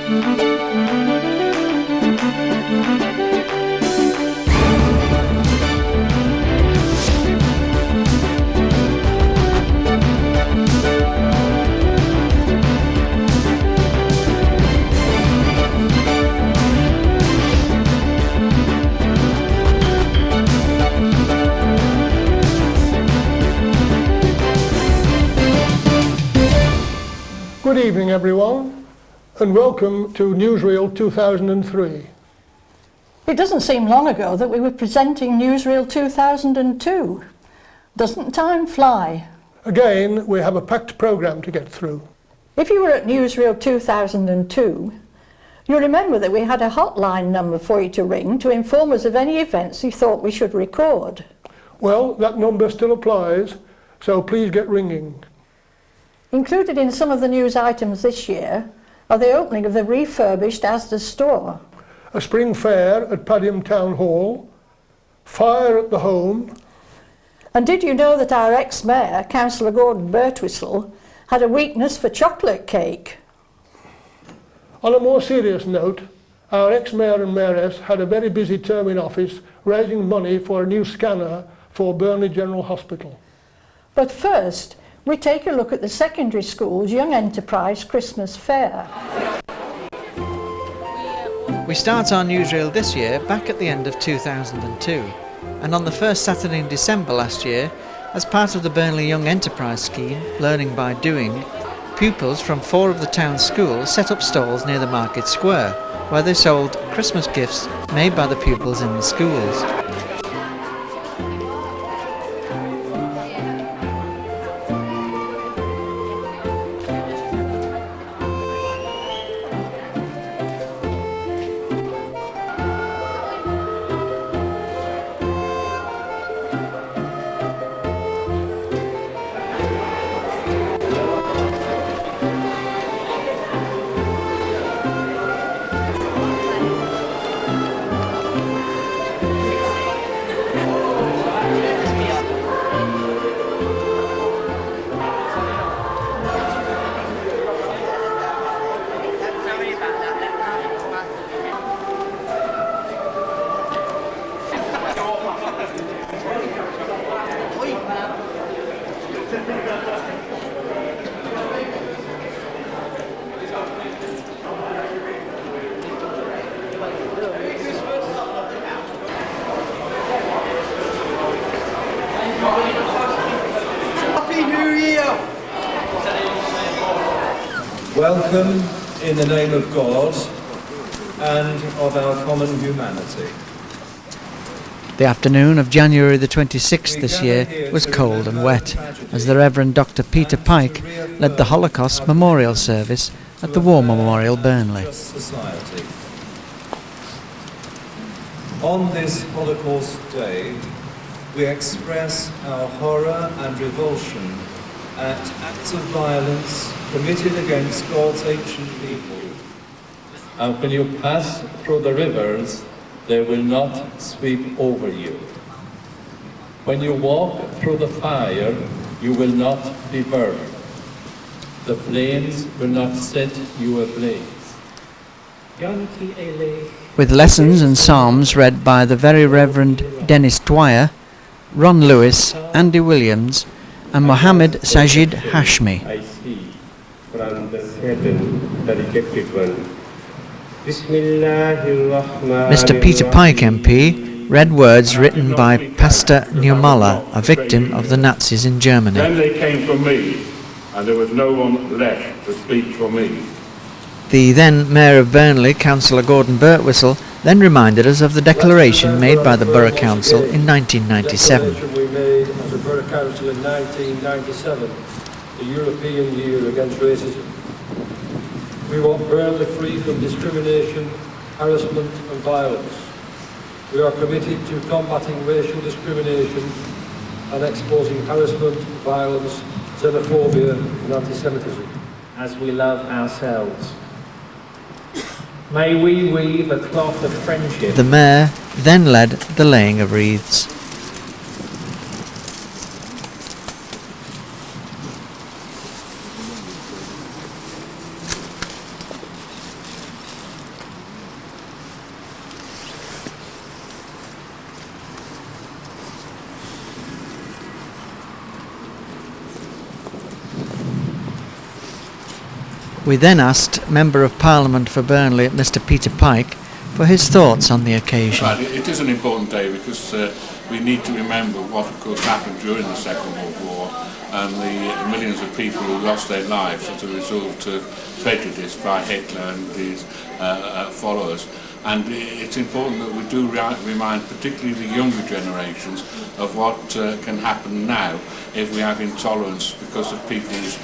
Good evening everyone, and welcome to Newsreel 2003. It doesn't seem long ago that we were presenting Newsreel 2002. Doesn't time fly? Again, we have a packed programme to get through. If you were at Newsreel 2002, you'll remember that we had a hotline number for you to ring to inform us of any events you thought we should record. Well, that number still applies, so please get ringing. Included in some of the news items this year are the opening of the refurbished Asda store, A spring fair at Padiham Town Hall, fire at the Holme. and did you know that our ex-mayor, Councillor Gordon Birtwistle, had a weakness for chocolate cake? On a more serious note, our ex-mayor and mayoress had a very busy term in office raising money for a new scanner for Burnley General Hospital. But first, we take a look at the secondary school's Young Enterprise Christmas Fair. We start our newsreel this year back at the end of 2002, and on the first Saturday in December last year, as part of the Burnley Young Enterprise scheme, Learning by Doing, pupils from 4 of the town schools set up stalls near the market square, where they sold Christmas gifts made by the pupils in the schools. Welcome in the name of God and of our common humanity. The afternoon of January the 26th this year was cold and wet, as the Reverend Dr. Peter Pike led the Holocaust memorial service at the War Memorial, Burnley. On this Holocaust Day, we express our horror and revulsion at acts of violence committed against God's ancient people. And when you pass through the rivers, they will not sweep over you. When you walk through the fire, you will not be burned. The flames will not set you ablaze. With lessons and psalms read by the Very Reverend Dennis Dwyer, Ron Lewis, Andy Williams and Mohammed Sajid Hashmi. I see from the heaven the rejected one. Mr. Peter Pike MP read words written by Pastor Niemöller, a victim of the Nazis in Germany. Then they came for me, and there was no one left to speak for me. The then Mayor of Burnley, Councillor Gordon Birtwistle, then reminded us of the declaration made by the Borough Council in 1997. We made as a Borough Council in 1997, the European Year Against Racism. We want Burnley free from discrimination, harassment and violence. We are committed to combating racial discrimination and exposing harassment, violence, xenophobia and anti-Semitism. As we love ourselves. May we weave a cloth of friendship. The Mayor then led the laying of wreaths. We then asked Member of Parliament for Burnley, Mr Peter Pike, for his thoughts on the occasion. Right, it is an important day because we need to remember what of course happened during the Second World War and the millions of people who lost their lives as a result of prejudice by Hitler and his followers. And it's important that we do remind particularly the younger generations of what can happen now if we have intolerance because of people's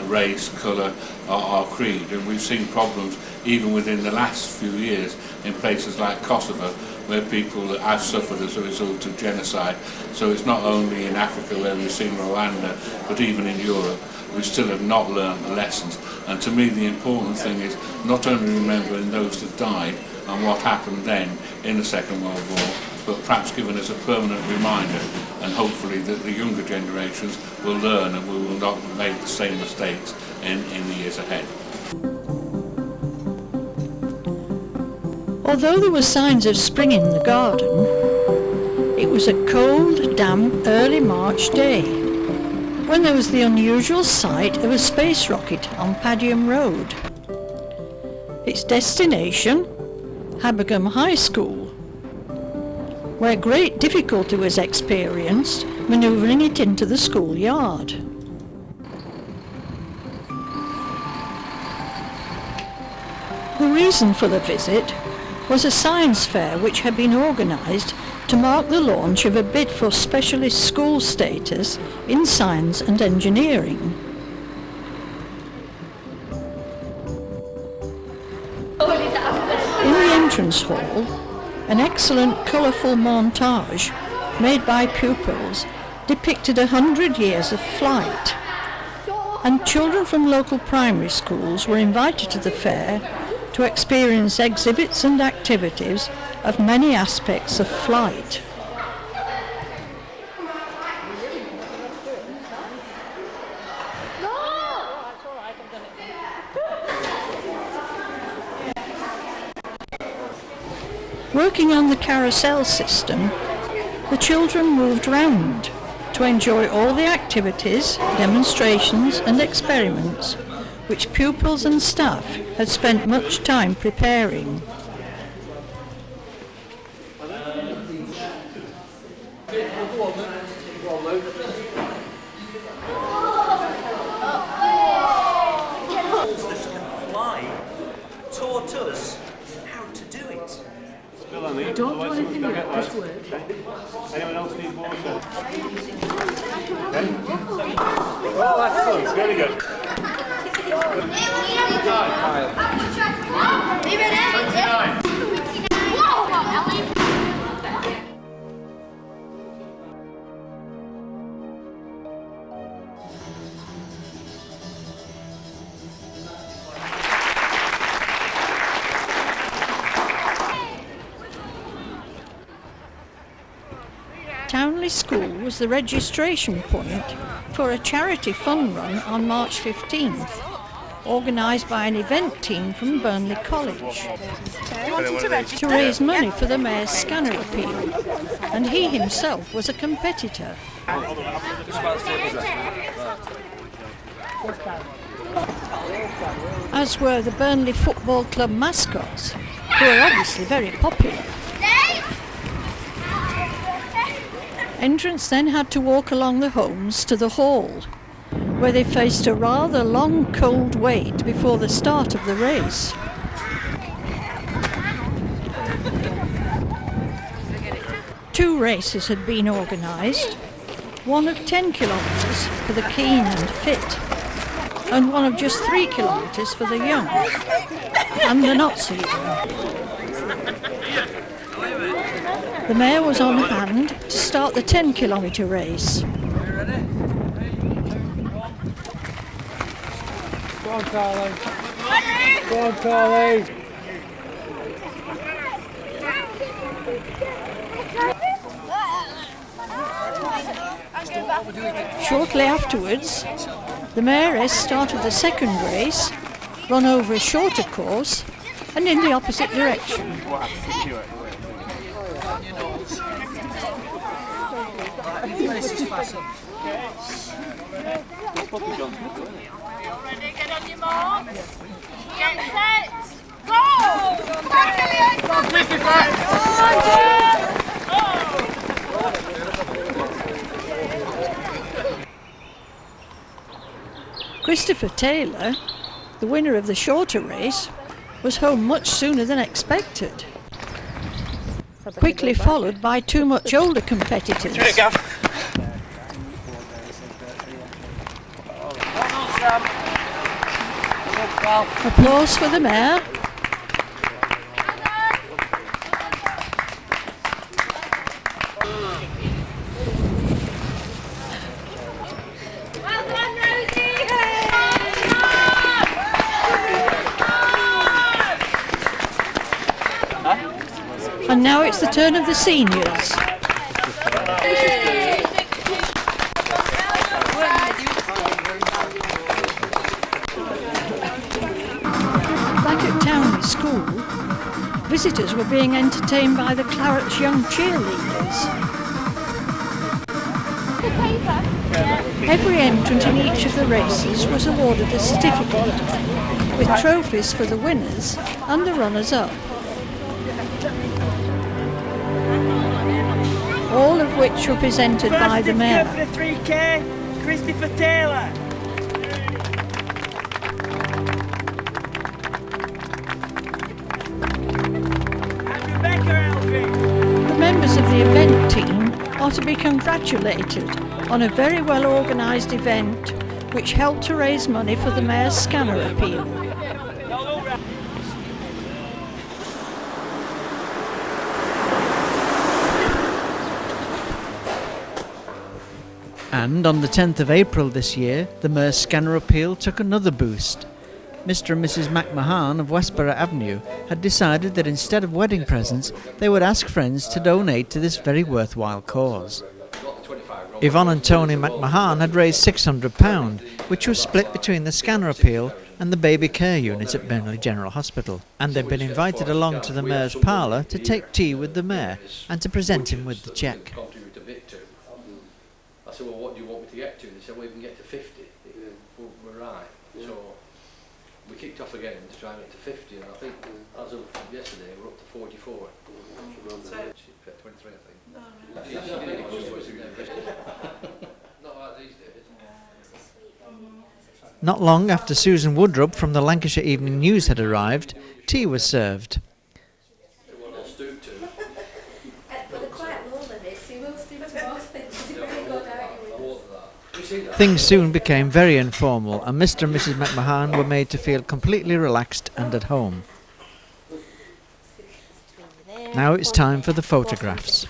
race, colour or creed. And we've seen problems even within the last few years in places like Kosovo where people have suffered as a result of genocide. So it's not only in Africa where we've seen Rwanda, but even in Europe. We still have not learned the lessons. And to me the important thing is not only remembering those that died and what happened then in the Second World War, but perhaps giving us a permanent reminder and hopefully that the younger generations will learn and we will not make the same mistakes in the years ahead. Although there were signs of spring in the garden, it was a cold, damp, early March day when there was the unusual sight of a space rocket on Padiham Road. Its destination, Habergham High School, where great difficulty was experienced manoeuvring it into the schoolyard. The reason for the visit was a science fair which had been organised to mark the launch of a bid for specialist school status in science and engineering. In the entrance hall, an excellent colourful montage made by pupils depicted 100 years of flight, and children from local primary schools were invited to the fair to experience exhibits and activities of many aspects of flight. Working on the carousel system, the children moved round to enjoy all the activities, demonstrations and experiments which pupils and staff had spent much time preparing. Taught us how to do it. Don't do anything yet, just wait. Anyone else need water? Okay. Oh, excellent. Very good. Towneley School was the registration point for a charity fun run on March 15th, organised by an event team from Burnley College, to raise money for the Mayor's scanner appeal, and he himself was a competitor. As were the Burnley Football Club mascots, who are obviously very popular. Entrants then had to walk along the homes to the hall, where they faced a rather long cold wait before the start of the race. Two races had been organised, one of 10 kilometres for the keen and fit, and one of just 3 kilometres for the young and the not so young. The Mayor was on hand to start the 10-kilometre race. Go on, Carly. Go on, Carly. Shortly afterwards, the Mayoress started the second race, run over a shorter course and in the opposite direction. Ready, get on your mark. Get set. Go! Come on, Christopher! Christopher Taylor, the winner of the shorter race, was home much sooner than expected, quickly followed by two much older competitors. Applause for the mayor. Well done, Rosie! And now it's the turn of the seniors. Back at Towneley School, visitors were being entertained by the Clarke's young cheerleaders. Every entrant in each of the races was awarded a certificate, with trophies for the winners and the runners-up. All of which were presented by the mayor. For the 3K, Christopher Taylor. And Rebecca Eldridge. The members of the event team are to be congratulated on a very well organised event which helped to raise money for the mayor's scanner appeal. And on the 10th of April this year, the Mayor's Scanner Appeal took another boost. Mr. and Mrs. McMahon of Westborough Avenue had decided that instead of wedding presents, they would ask friends to donate to this very worthwhile cause. Yvonne and Tony McMahon had raised £600, which was split between the Scanner Appeal and the baby care unit at Burnley General Hospital. And they'd been invited along to the Mayor's parlour to take tea with the Mayor and to present him with the cheque. I said, well, what do you want me to get to? They said, well, you can get to 50. We're right. So we kicked off again to try and get to 50, and I think as of yesterday, we're up to 44. 23, I think. Not like these days. Not long after Susan Woodrup from the Lancashire Evening News had arrived, tea was served. Things soon became very informal, and Mr. and Mrs. McMahon were made to feel completely relaxed and at home. Now it's time for the photographs.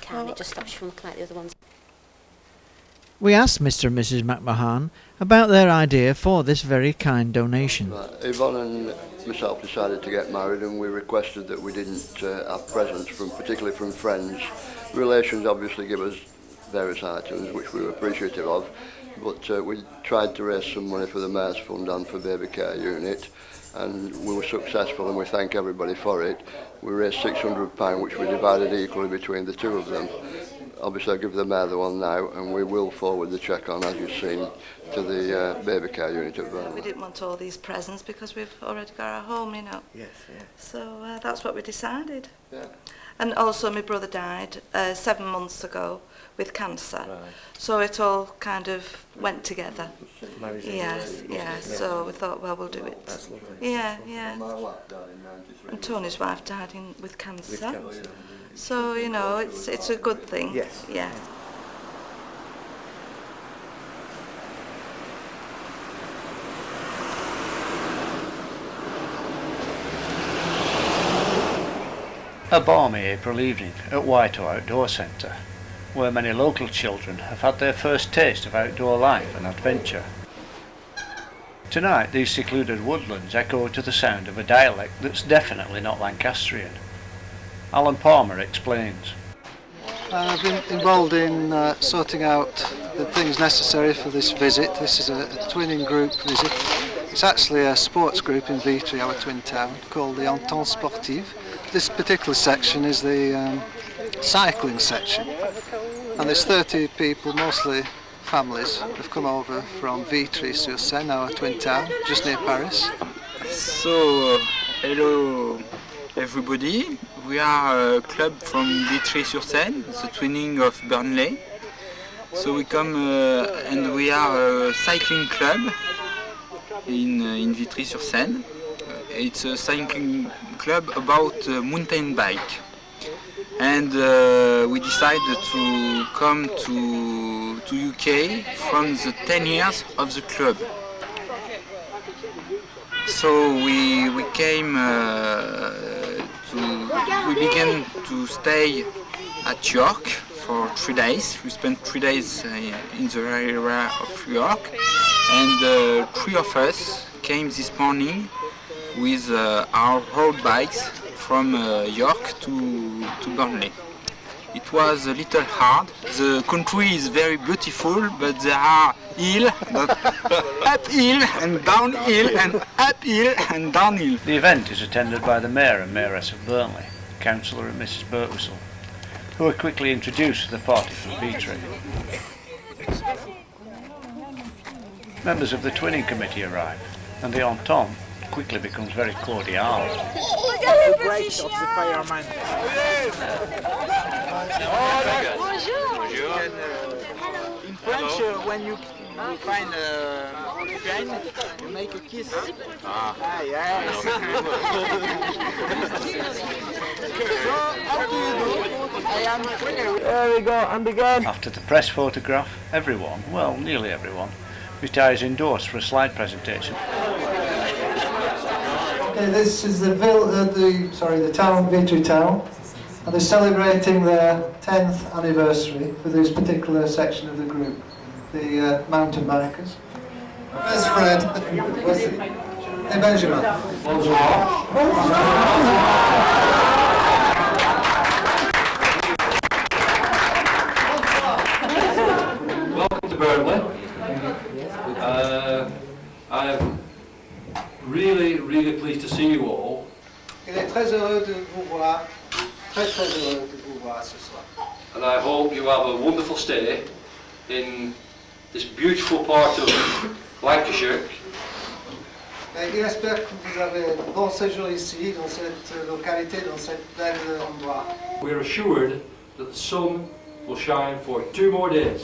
We asked Mr. and Mrs. McMahon about their idea for this very kind donation. Yvonne and myself decided to get married, and we requested that we didn't have presents, particularly from friends. Relations obviously give us various items, which we were appreciative of. But we tried to raise some money for the Mayor's Fund and for Baby Care Unit, and we were successful, and we thank everybody for it. We raised £600, which we divided equally between the two of them. Obviously I'll give the Mayor the one now, and we will forward the cheque on, as you've seen, to the Baby Care Unit at Burnley. We didn't want all these presents because we've already got our home, you know. Yes, yeah. So that's what we decided. Yeah. And also my brother died 7 months ago with cancer. Right. So it all kind of went together. Yes, yeah. So we thought, well, we'll do it. That's lovely. Yeah, yeah. My wife died in 93. And Tony's wife died with cancer. With cancer. So, you know, it's a good thing. Yes. Yeah. A balmy April evening at Whitehough Outdoor Centre, where many local children have had their first taste of outdoor life and adventure. Tonight these secluded woodlands echo to the sound of a dialect that's definitely not Lancastrian. Alan Palmer explains. I've been involved in sorting out the things necessary for this visit. This is a twinning group visit. It's actually a sports group in Vitry, our twin town, called the Entente Sportive. This particular section is the cycling section, and there's 30 people, mostly families have come over from Vitry-sur-Seine, our twin town, just near Paris. So, hello everybody. We are a club from Vitry-sur-Seine, the twinning of Burnley. So we come and we are a cycling club in Vitry-sur-Seine. It's a cycling club about mountain bike. And we decided to come to UK from the 10 years of the club. So we came we began to stay at York for 3 days. We spent 3 days in the area of York, and 3 of us came this morning with our road bikes from York to Burnley. It was a little hard. The country is very beautiful, but there are hills, uphill and downhill and uphill and downhill. The event is attended by the Mayor and Mayoress of Burnley, Councillor and Mrs Birtwistle, who are quickly introduced to the party from Vitry. Members of the twinning committee arrive, and the entente quickly becomes very cordial. The brakes of the fireman. In French, when you find a friend, you make a kiss. Yes. So, how do you do? I am free. There we go, and again. After the press photograph, everyone, well, nearly everyone, retires indoors for a slide presentation. Okay, this is the town, Vitry town, and they're celebrating their 10th anniversary for this particular section of the group, the mountain bikers. Where's Fred? Hey, Benjamin. Welcome to Burnley. I'm really pleased to see you all. Il est très heureux de vous voir, très heureux de vous voir ce soir. And I hope you have a wonderful stay in this beautiful part of Lancashire. Il espère que vous avez un bon séjour ici, dans cette localité, dans cet bel endroit. We're assured that the sun will shine for 2 more days.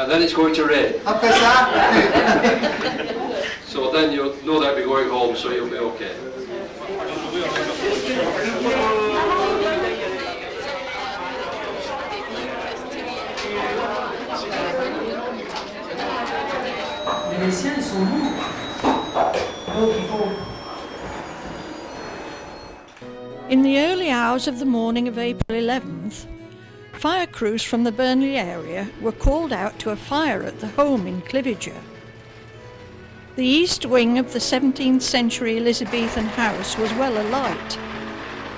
And then it's going to rain. So then you'll no doubt be going home, so you'll be okay. Les siens, ils sont bons. In the early hours of the morning of April 11th, fire crews from the Burnley area were called out to a fire at the Holme in Cliviger. The east wing of the 17th century Elizabethan house was well alight,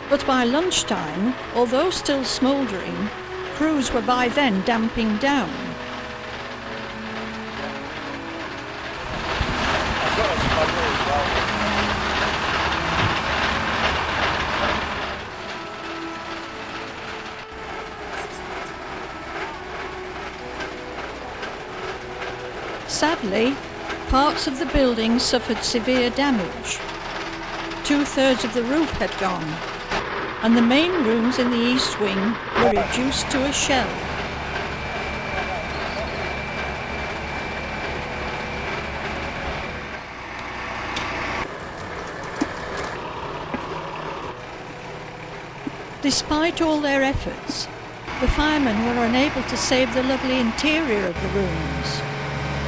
but by lunchtime, although still smouldering, crews were by then damping down. Sadly, parts of the building suffered severe damage. 2/3 of the roof had gone, and the main rooms in the east wing were reduced to a shell. Despite all their efforts, the firemen were unable to save the lovely interior of the rooms.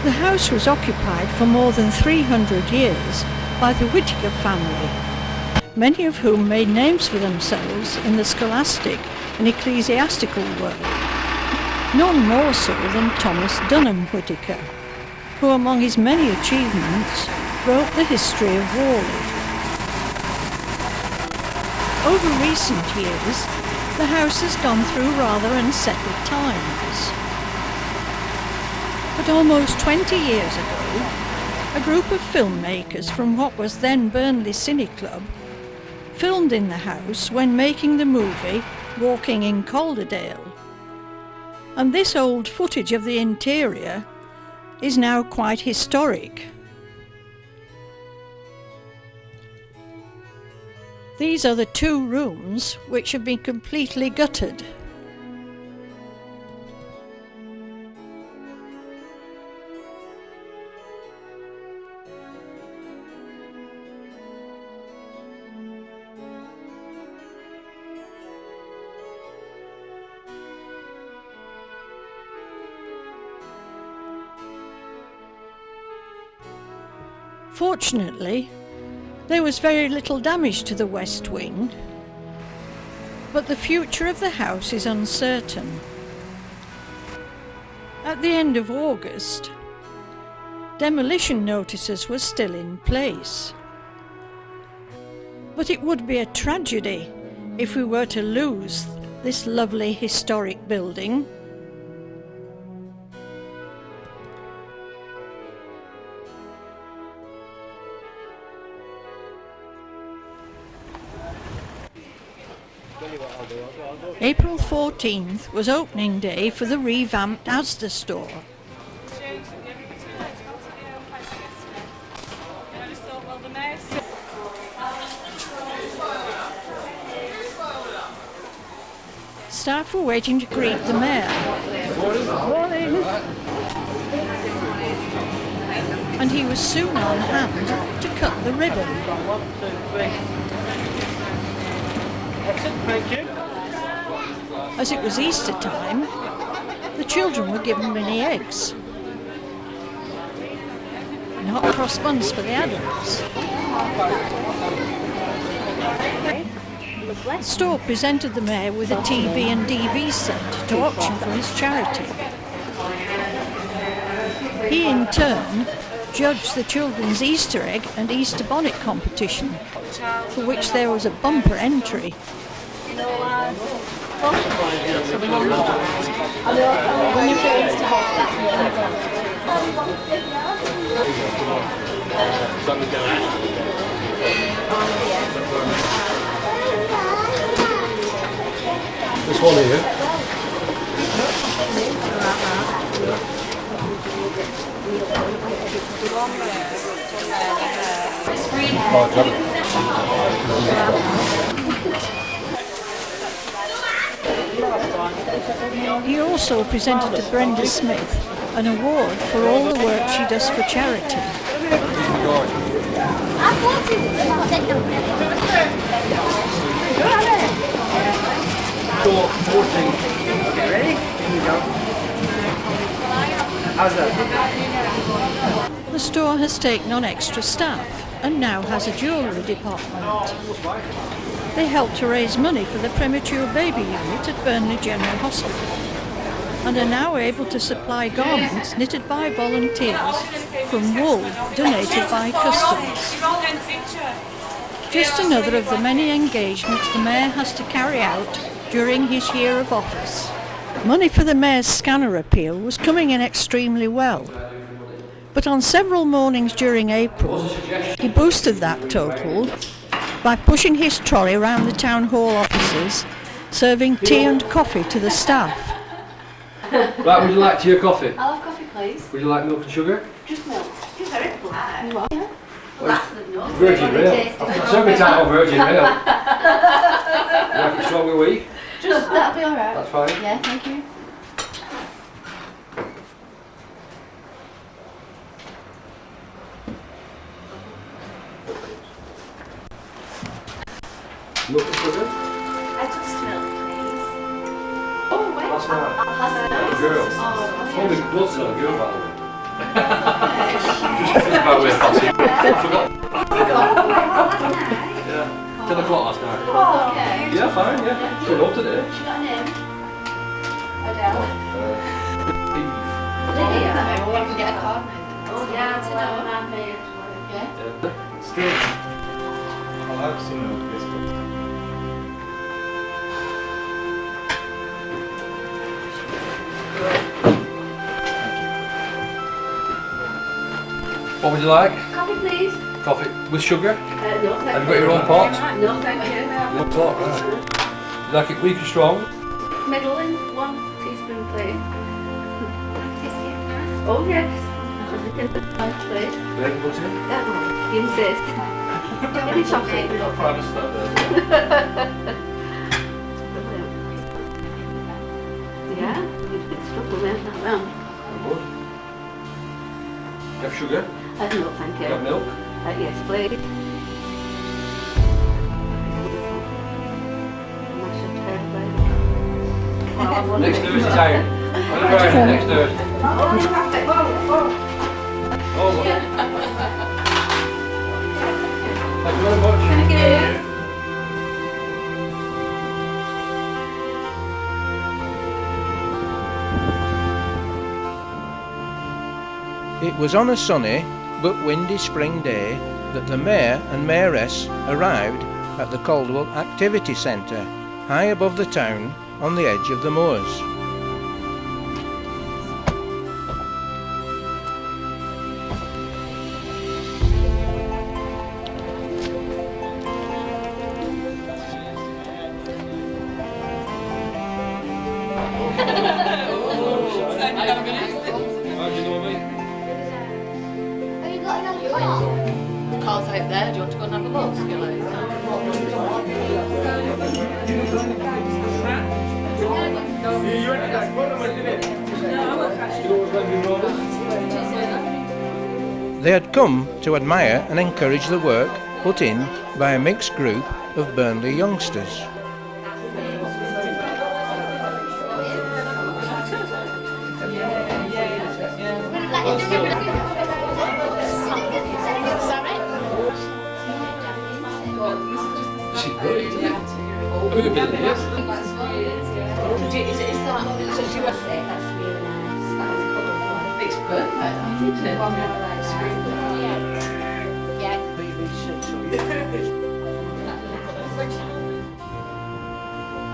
The house was occupied for more than 300 years by the Whitehough family, many of whom made names for themselves in the scholastic and ecclesiastical world. None more so than Thomas Dunham Whitaker, who among his many achievements wrote the history of Worley. Over recent years, the house has gone through rather unsettled times. But almost 20 years ago, a group of filmmakers from what was then Burnley Cine Club filmed in the house when making the movie Walking in Calderdale. And this old footage of the interior is now quite historic. These are the 2 rooms which have been completely gutted. Fortunately, there was very little damage to the west wing, but the future of the house is uncertain. At the end of August, demolition notices were still in place. But it would be a tragedy if we were to lose this lovely historic building. April 14th was opening day for the revamped Asda store. Staff were waiting to greet the mayor. Morning. And he was soon on hand to cut the ribbon. Thank you. As it was Easter time, the children were given mini eggs and hot cross buns for the adults. The store presented the mayor with a TV and DV set to auction for his charity. He in turn judged the children's Easter egg and Easter bonnet competition, for which there was a bumper entry. This one here. He also presented to Brenda Smith an award for all the work she does for charity. Ready? Here we go. How's that? The store has taken on extra staff and now has a jewellery department. They help to raise money for the premature baby unit at Burnley General Hospital and are now able to supply garments knitted by volunteers from wool donated by customers. Just another of the many engagements the Mayor has to carry out during his year of office. Money for the Mayor's scanner appeal was coming in extremely well, but on several mornings during April he boosted that total by pushing his trolley around the town hall offices, serving tea and coffee to the staff. Right, would you like tea or coffee? I'll have coffee, please. Would you like milk and sugar? Just milk. You're very black. You are? Yeah. Well, that's the milk. Virgin Rail. I've served me time on Virgin Rail. You like it strong and weak? Just, that'll be alright. That's fine. Yeah, thank you. Milk and sugar? Just milk, please. Oh, wait. That's right. I'll have some. Girl. Oh, Only blood cell girl, by the way. Just think about where that's it. I forgot. Yeah. 10 o'clock last night. Oh, okay. Yeah, fine, yeah. Showed up today. She got a name? Adele. Eve. Maybe we can get a card made. Oh, yeah, to know. Yeah? Yeah. Still. I'll have some biscuits. What would you like? Coffee, please. Coffee with sugar? No, thank Have you got you. your own pot? No, thank you. One pot, right. You like it weak or strong? Middling, 1 teaspoon, please. Oh, yes. In the punch, please. Bacon butter? You insist. Give me chocolate. Yeah, you've been struggling with that round. Good. Have sugar? No, thank you. Got milk? Yes, please. Next Thursday, Iron. Next Thursday. Oh, fantastic. Whoa. Oh, well. Thank you very much. Thank you. It was on a sunny but windy spring day that the Mayor and Mayoress arrived at the Caldwell Activity Centre, high above the town on the edge of the moors. The car's out there, do you want to go and have a look? They had come to admire and encourage the work put in by a mixed group of Burnley youngsters. She's brilliant, isn't it? Have you been here? It's perfect, isn't it?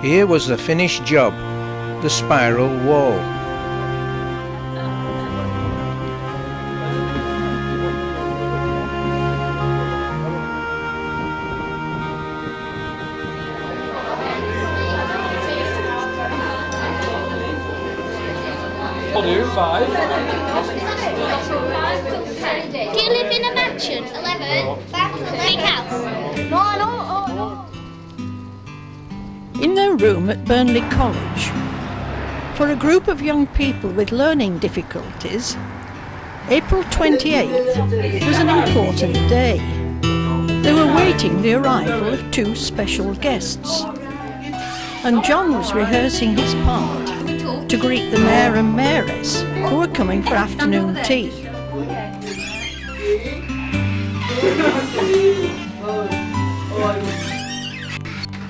Here was the finished job, the spiral wall. I'll do 5. Do you live in a mansion? 11? Big house? No. In their room at Burnley College, for a group of young people with learning difficulties, April 28th was an important day. They were waiting the arrival of 2 special guests, and John was rehearsing his part to greet the Mayor and Mayoress, who were coming for afternoon tea.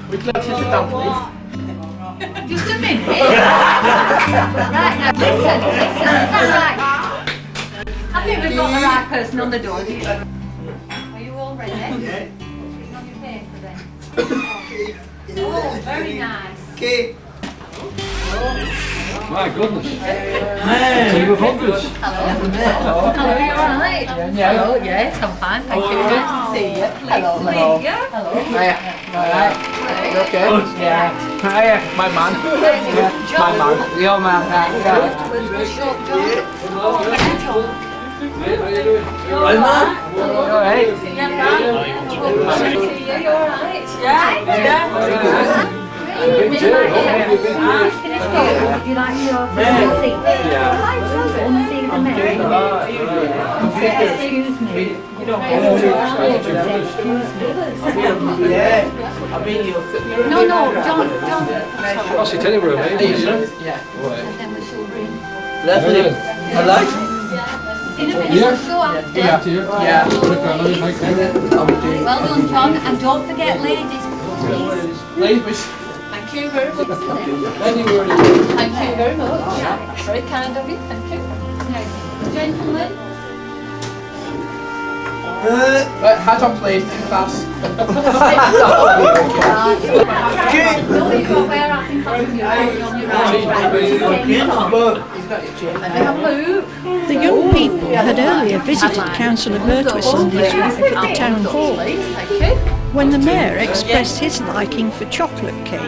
Would you like to sit down, please? Just a minute. Right, now listen, is that right? I think we've got the right person on the door, do you? Are you all ready? Yeah. Putting on your paper then. Oh, very nice. Okay. My goodness. Hey. Team of hundreds. Hello. Hello, you alright? Yeah. Hello, yes, I'm fine, thank you. Nice to see you. Hello. Hello. Alright. Okay. Yeah. Hiya, my man. Yeah, my man. Your man. How are you doing? Well, man. Alright. You alright? Yeah. Big deal. Would you like your seat? Yeah. And see the mayor? Excuse me. You don't Yeah. I mean, you. No, John. I'll sit anywhere, mate. Yeah. And then we shall ring. Lovely. Hello? In a minute, go after. Yeah. Well done, John. And don't forget ladies, please. Ladies. Thank you very much. Anywhere. Thank you very much. That's very kind of you. Thank you. Now, gentlemen. Right, hat on please, in class. No, you've got where I think I'm on your right. The young people had earlier visited Councillor Birtwistle and his wife at the town hall, when the mayor expressed his liking for chocolate cake.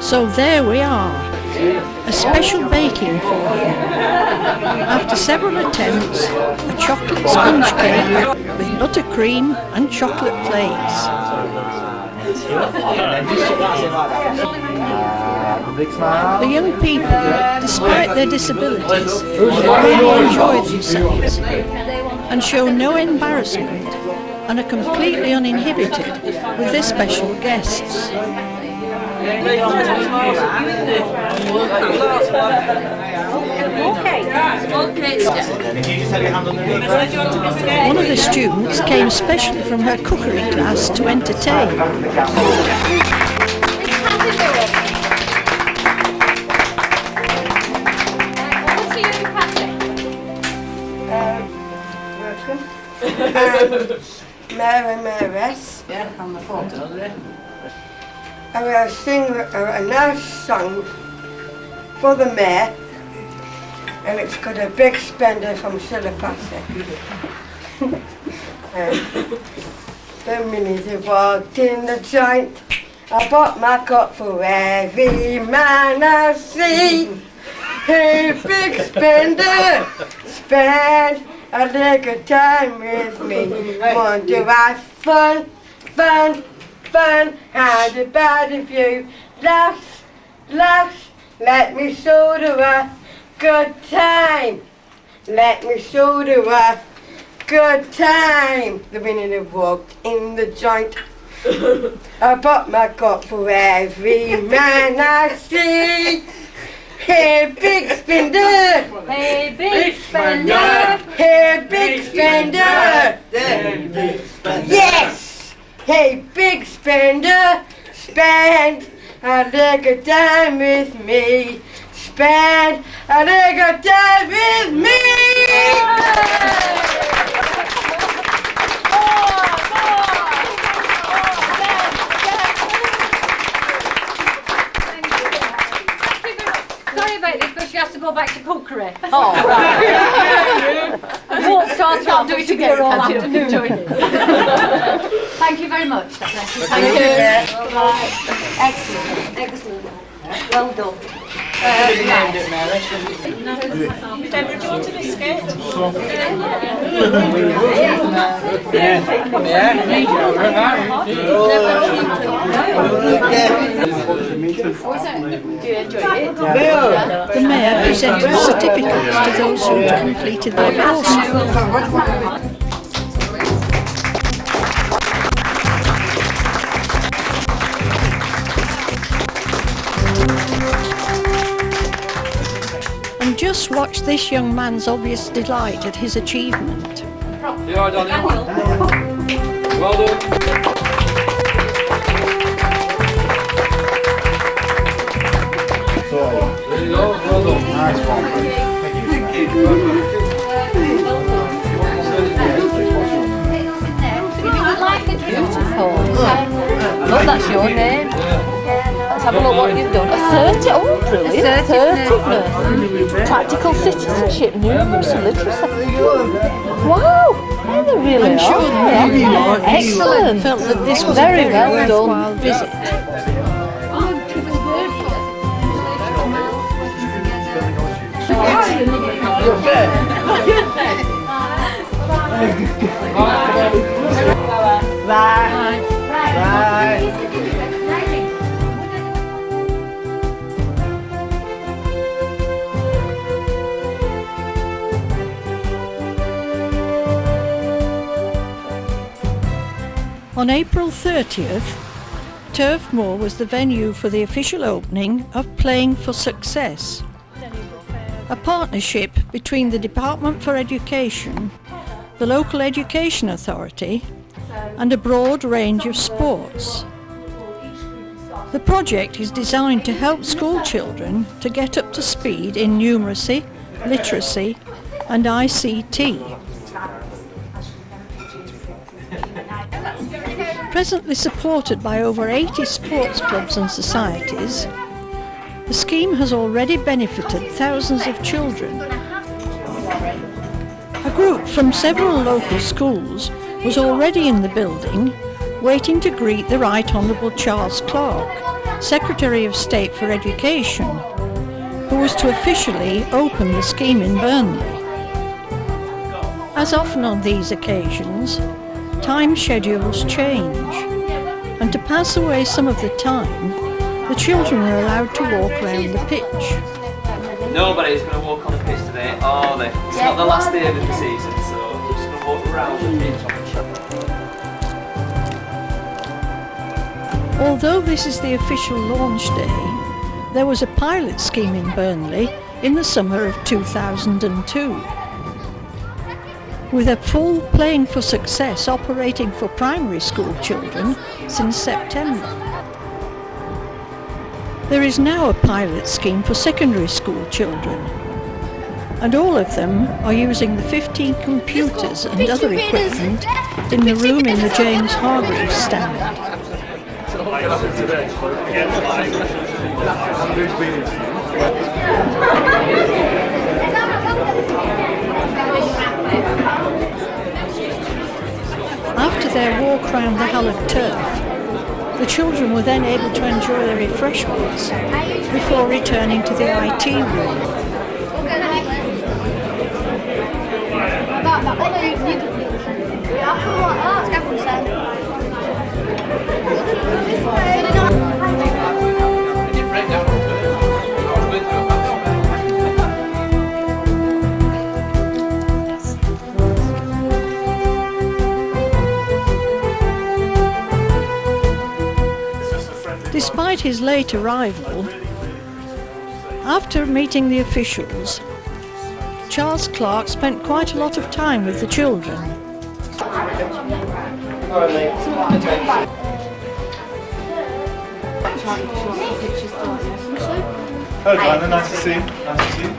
So there we are, a special baking for him. After several attempts, a chocolate sponge cake with buttercream and chocolate flakes. The young people, despite their disabilities, really enjoy themselves and show no embarrassment and are completely uninhibited with their special guests. One of the students came specially from her cookery class to entertain. Mayor and Mayoress. Yeah, on the photo there. I will sing a nice song for the Mayor, and it's got a big spender from Silapassi. The minute I walked in the joint, I bought my cup for every man I see. Hey, big spender, spend a little time with me. Want to have fun, fun, fun, and about a few laughs, laughs. Let me show you a good time. Let me show you a good time. The minute I walked in the joint, I bought my cup for every man I see. Hey, big spender! Hey, big spender! Hey, big spender! Yes! Hey, big spender! Spend a little time with me. Spend a little time with me! Sorry about this, but she has to go back to cookery. Oh, right. I won't start on do it together all afternoon. Thank you very much. Thank you. Excellent. Excellent. Well done. Deborah, do you want a biscuit? The Mayor presented certificates to those who had completed their courses. And just watch this young man's obvious delight at his achievement. You are, Daniel. Well done. There you go, well done. Nice one. Thank you. Beautiful. Look, that's your name. Let's have a look what you've done. Assertive. Oh, brilliant. Assertiveness. Practical citizenship, numeracy, literacy. Wow. Yeah, they really I'm sure the Mayor excellent. Felt that this was very a very well worthwhile visit. Bye. Bye. On April 30th, Turf Moor was the venue for the official opening of Playing for Success, a partnership between the Department for Education, the local education authority, and a broad range of sports. The project is designed to help school children to get up to speed in numeracy, literacy and ICT. Presently supported by over 80 sports clubs and societies, the scheme has already benefited thousands of children. A group from several local schools was already in the building, waiting to greet the Right Honourable Charles Clarke, Secretary of State for Education, who was to officially open the scheme in Burnley. As often on these occasions, time schedules change, and to pass away some of the time, the children were allowed to walk around the pitch. Nobody's going to walk on the pitch today, are they? It's not the last day of the season, so we're just going to walk around the pitch. Although this is the official launch day, there was a pilot scheme in Burnley in the summer of 2002. With a full Playing for Success operating for primary school children since September. There is now a pilot scheme for secondary school children, and all of them are using the 15 computers and other equipment in the room in the James Hargreaves stand. After their walk round the hallowed turf, the children were then able to enjoy their refreshments before returning to the IT room. Despite his late arrival, after meeting the officials, Charles Clarke spent quite a lot of time with the children. Hello, Diana, nice to see you. Nice to see you.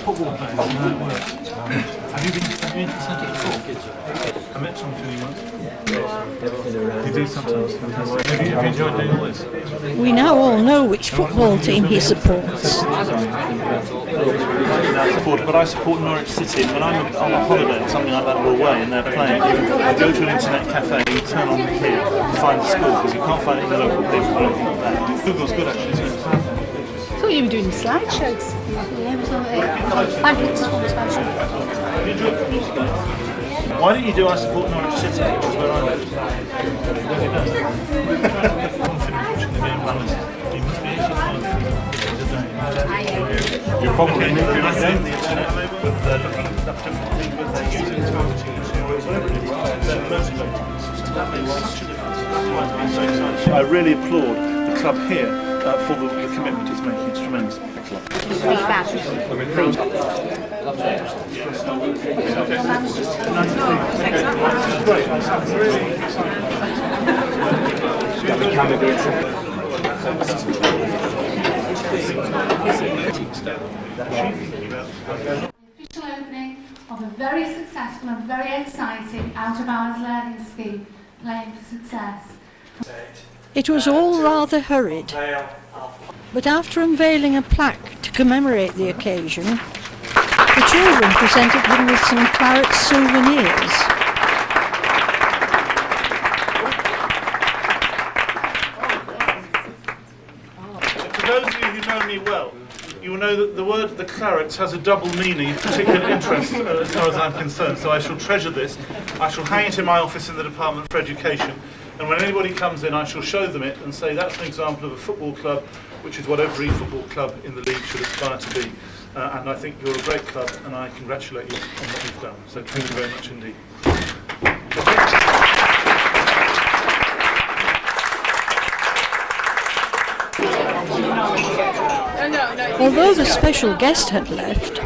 Football players, and how it works. Have you been to Centre before? I met some few months. You do sometimes. Fantastic. Have you enjoyed doing all this? We now all know which football team he supports. But I support Norwich City. When I'm on a holiday or something like that, we're away and they're playing, I go to an internet cafe, you turn on here to find the score because you can't find it in the local paper or anything like that. Google's good actually, isn't it? I thought you were doing slideshows. Why don't you do I support Norwich City? That's where I live. Confident watching the game runners. You must be 85. You're probably in the internet with looking up different things with their using targeting and whatever it is. They're motivating. That makes such a difference. That's why it's been so exciting. I really applaud the club here for the commitment it's making. It's tremendous. Official opening of a very successful and very exciting out-of-hours learning scheme, Playing for Success. It was all rather hurried, but after unveiling a plaque to commemorate the occasion, the children presented him with some claret souvenirs. For those of you who know me well, you will know that the word the clarets has a double meaning of particular interest as far as I'm concerned, so I shall treasure this. I shall hang it in my office in the Department for Education, and when anybody comes in I shall show them it and say that's an example of a football club, which is what every football club in the league should aspire to be. And I think you're a great club and I congratulate you on what you've done. So thank you very much indeed. Although the special guest had left,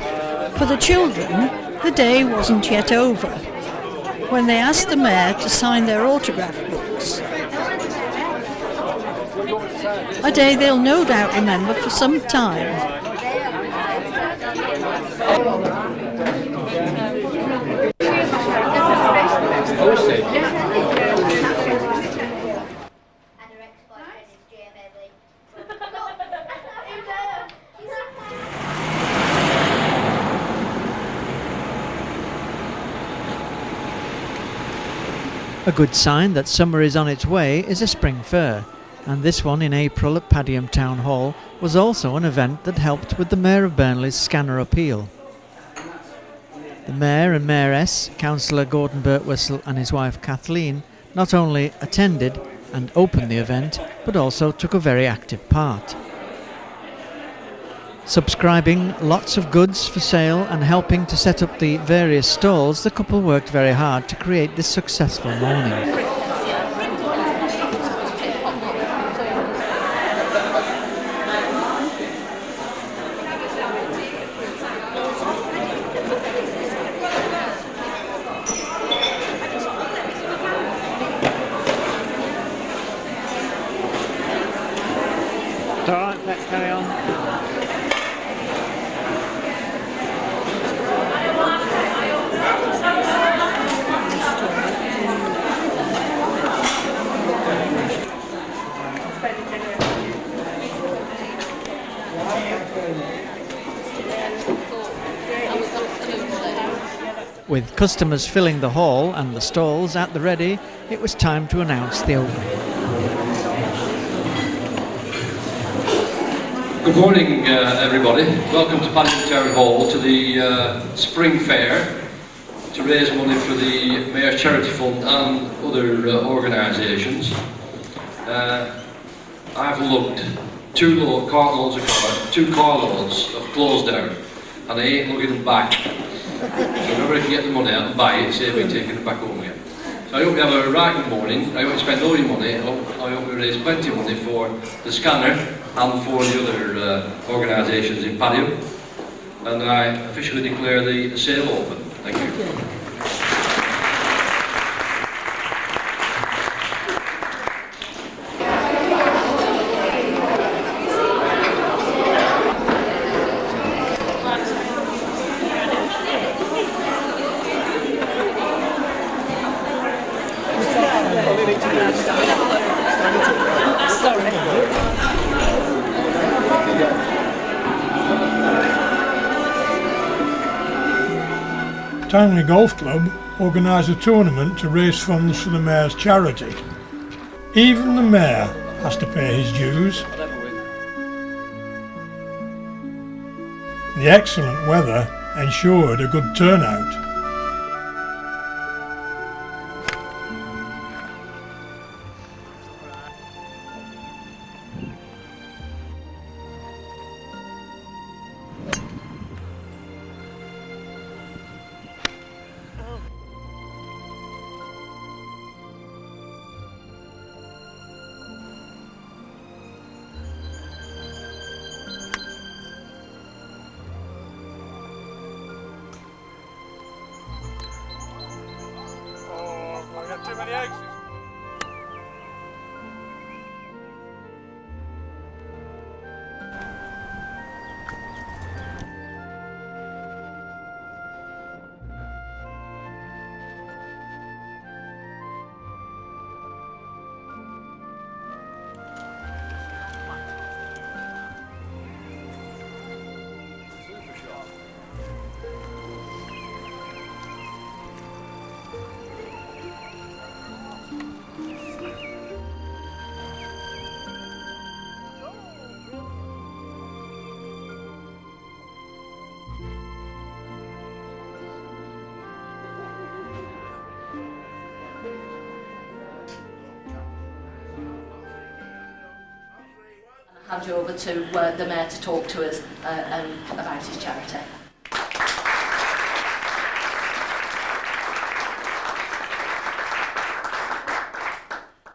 for the children, the day wasn't yet over, when they asked the Mayor to sign their autograph books. a day they'll no doubt remember for some time. A good sign that summer is on its way is a spring fair, and this one in April at Habergham Town Hall was also an event that helped with the Mayor of Burnley's scanner appeal. The Mayor and Mayoress, Councillor Gordon Birtwistle and his wife Kathleen, not only attended and opened the event, but also took a very active part. Subscribing lots of goods for sale and helping to set up the various stalls, the couple worked very hard to create this successful morning. It's all right, let's carry on. With customers filling the hall and the stalls at the ready, it was time to announce the opening. Good morning, everybody. Welcome to Habergham Town Hall to the Spring Fair to raise money for the Mayor's Charity Fund and other organisations. I've looked, two carloads have closed down, and I ain't looking them back. So whoever can get the money out and buy it, save me taking it back home again. So I hope you have a right good morning. I hope you spend all your money. I hope we raise plenty of money for the scanner and for the other organisations in Habergham. And I officially declare the sale open. Thank you. Towneley Golf Club organised a tournament to raise funds for the Mayor's charity. Even the Mayor has to pay his dues. The excellent weather ensured a good turnout. Too many eggs. Hand you over to the Mayor to talk to us about his charity.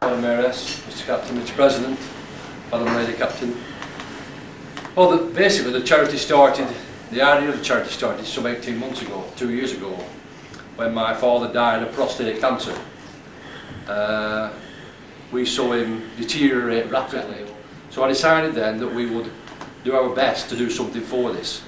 Madam Mayoress, Mr Captain, Mr President, Madam Lady Captain. Well, basically the charity started, the idea of the charity started some 18 months ago, 2 years ago, when my father died of prostate cancer. We saw him deteriorate rapidly. So I decided then that we would do our best to do something for this.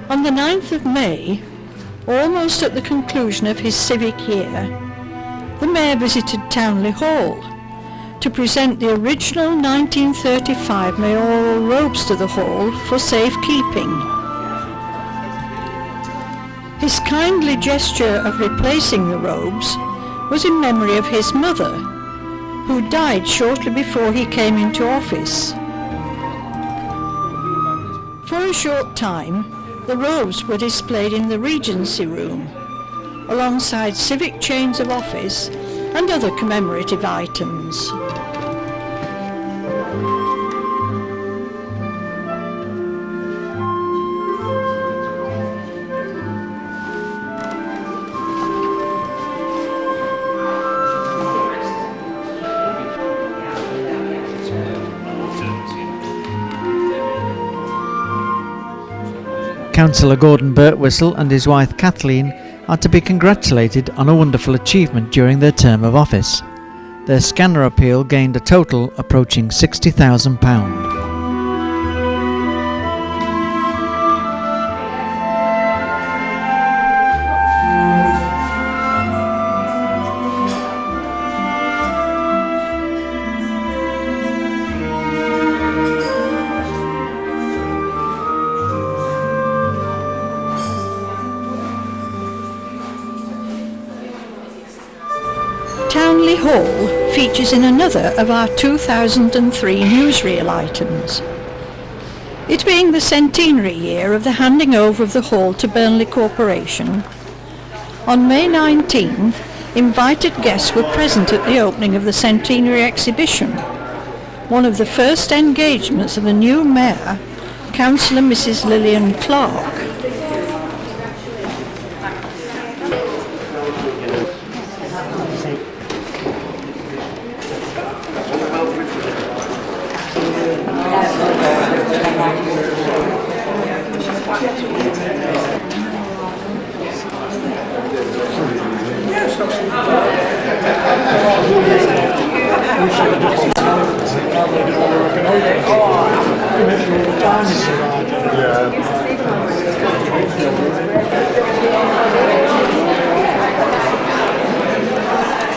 On the 9th of May, almost at the conclusion of his civic year, the Mayor visited Towneley Hall to present the original 1935 mayoral robes to the Hall for safekeeping. His kindly gesture of replacing the robes was in memory of his mother, who died shortly before he came into office. For a short time, the robes were displayed in the Regency Room, alongside civic chains of office and other commemorative items. Councillor Gordon Birtwistle and his wife Kathleen are to be congratulated on a wonderful achievement during their term of office. Their scanner appeal gained a total approaching £60,000. Towneley Hall features in another of our 2003 Newsreel items. It being the centenary year of the handing over of the Hall to Burnley Corporation, on May 19th, invited guests were present at the opening of the centenary exhibition, one of the first engagements of the new Mayor, Councillor Mrs Lillian Clarke.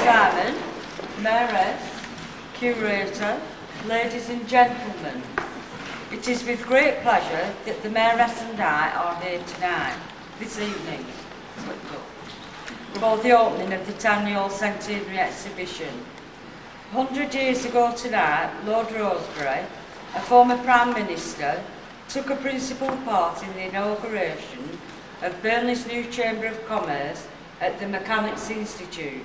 Chairman, Mayoress, Curator, ladies and gentlemen, it is with great pleasure that the Mayoress and I are here tonight, this evening, for the opening of the Towneley Hall Centenary Exhibition. 100 years ago tonight, Lord Rosebery, a former Prime Minister, took a principal part in the inauguration of Burnley's new Chamber of Commerce at the Mechanics Institute.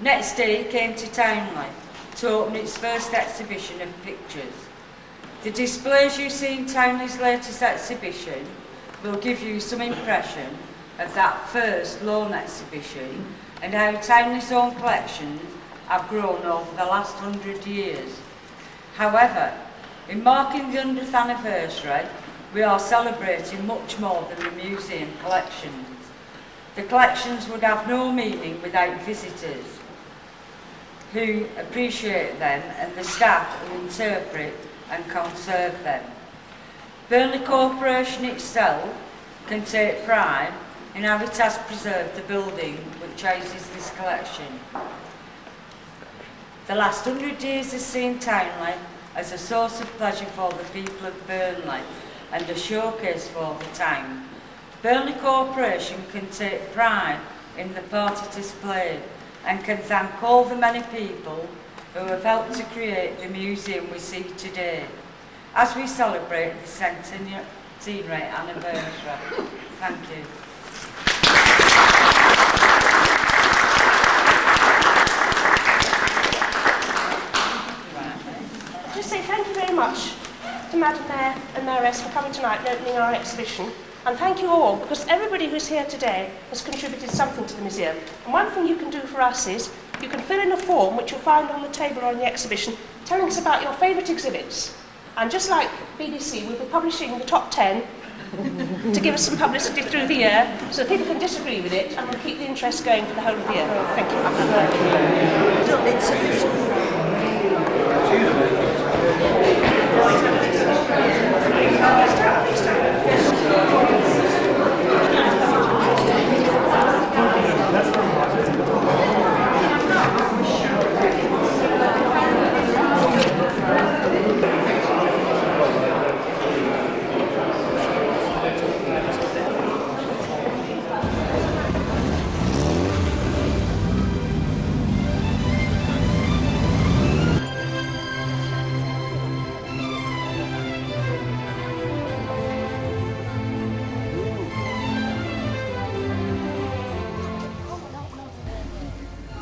Next day he came to Towneley to open its first exhibition of pictures. The displays you see in Towneley's latest exhibition will give you some impression of that first loan exhibition and how Towneley's own collections have grown over the last 100 years. However, in marking the 100th anniversary, we are celebrating much more than the museum collections. The collections would have no meaning without visitors who appreciate them and the staff who interpret and conserve them. Burnley Corporation itself can take pride in how it has preserved the building which houses this collection. The last 100 years has seen Towneley as a source of pleasure for the people of Burnley and a showcase for the town. Burnley Corporation can take pride in the part it has played and can thank all the many people who have helped to create the museum we see today as we celebrate the centenary anniversary. Thank you. Just say thank you very much to Madam Mayor and Mayoress for coming tonight and opening our exhibition. And thank you all, because everybody who's here today has contributed something to the museum. And one thing you can do for us is, you can fill in a form which you'll find on the table or in the exhibition, telling us about your favourite exhibits. And just like BBC, we'll be publishing the top 10 to give us some publicity through the year, so that people can disagree with it, and we'll keep the interest going for the whole of the year. Thank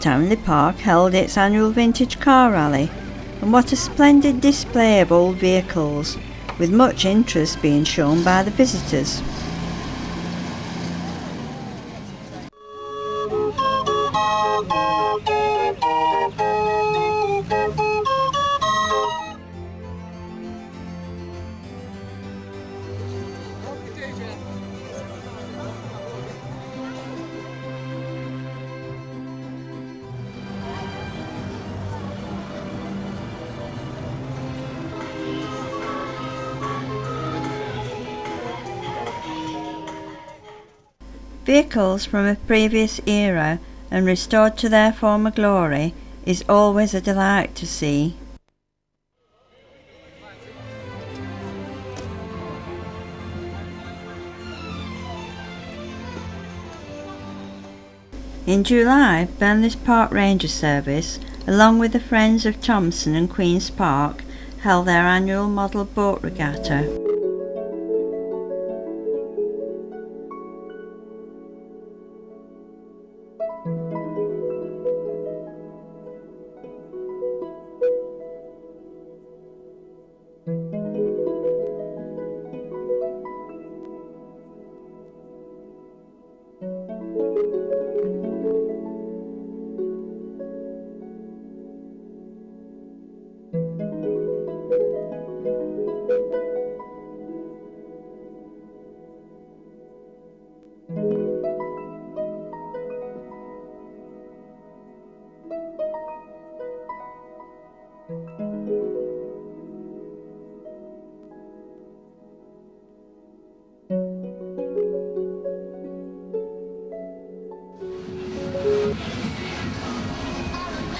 Towneley Park held its annual vintage car rally, and what a splendid display of old vehicles, with much interest being shown by the visitors. Vehicles from a previous era and restored to their former glory is always a delight to see. In July, Burnley's Park Ranger Service, along with the Friends of Thompson and Queen's Park, held their annual Model Boat Regatta.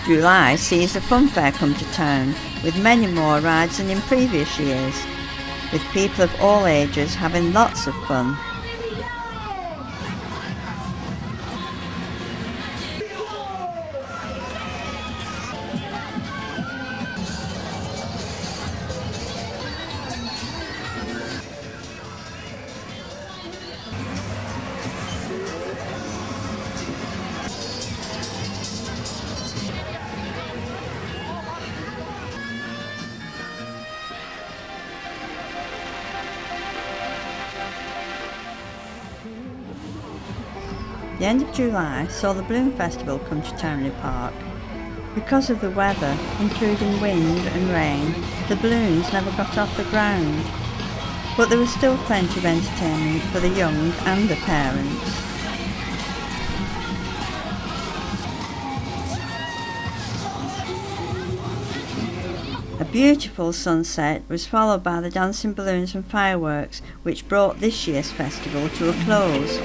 July sees a fun fair come to town, with many more rides than in previous years, with people of all ages having lots of fun. The end of July saw the Balloon Festival come to Towneley Park. Because of the weather, including wind and rain, the balloons never got off the ground. But there was still plenty of entertainment for the young and the parents. A beautiful sunset was followed by the dancing balloons and fireworks, which brought this year's festival to a close.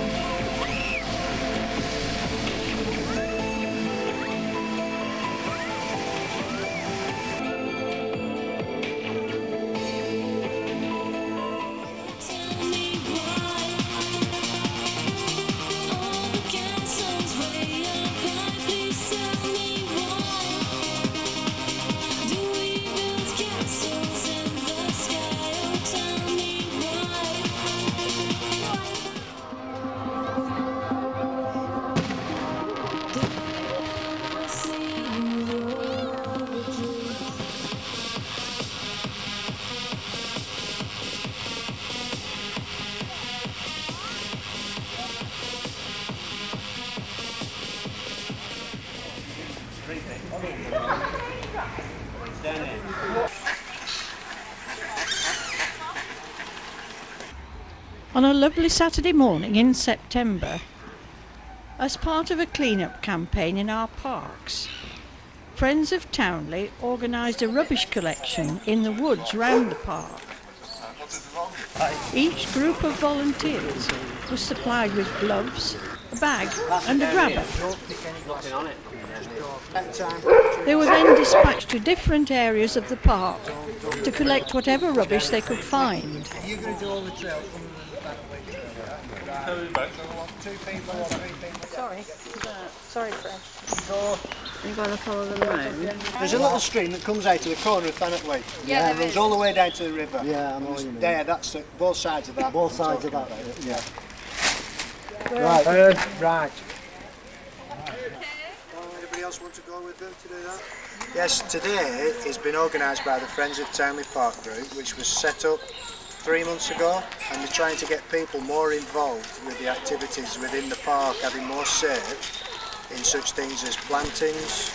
On a lovely Saturday morning in September, as part of a clean-up campaign in our parks, Friends of Towneley organised a rubbish collection in the woods round the park. Each group of volunteers was supplied with gloves, a bag and a grabber. They were then dispatched to different areas of the park to collect whatever rubbish they could find. Sorry, Fred. You've got to follow them round. There's a little stream that comes out of the corner of Thanet Way. Yeah, it runs all the way down to the river. Yeah, I know what you mean. There, that's both sides of that. Both sides of that, yeah. Right. Right. Anybody else want to go with them to do that? Yes, today it's been organised by the Friends of Townley Park group, which was set up 3 months ago, and they're trying to get people more involved with the activities within the park, having more say in such things as plantings,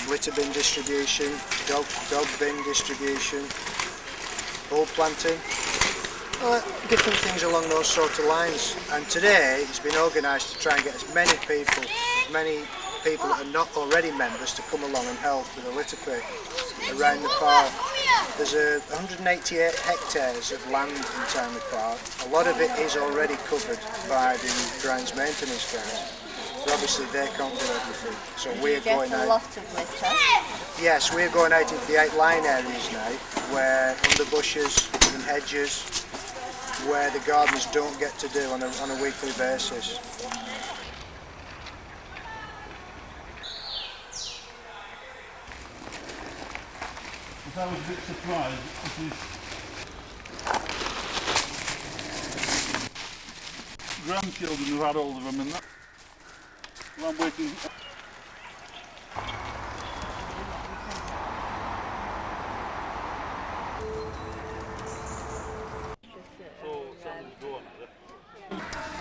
litter bin distribution, dog bin distribution, bulb planting, different things along those sort of lines. And today it's been organised to try and get as many people that are not already members to come along and help with a litter pick around the park. There's 188 hectares of land in Townley Park. A lot of it is already covered by the grounds maintenance guys. So obviously they can't do everything. So we're going out. A lot of litter. Yes, we're going out into the 8 line areas now, where under bushes and hedges, where the gardeners don't get to do on a weekly basis. I was a bit surprised. Grandchildren who had all of them in that. Well, I'm waiting.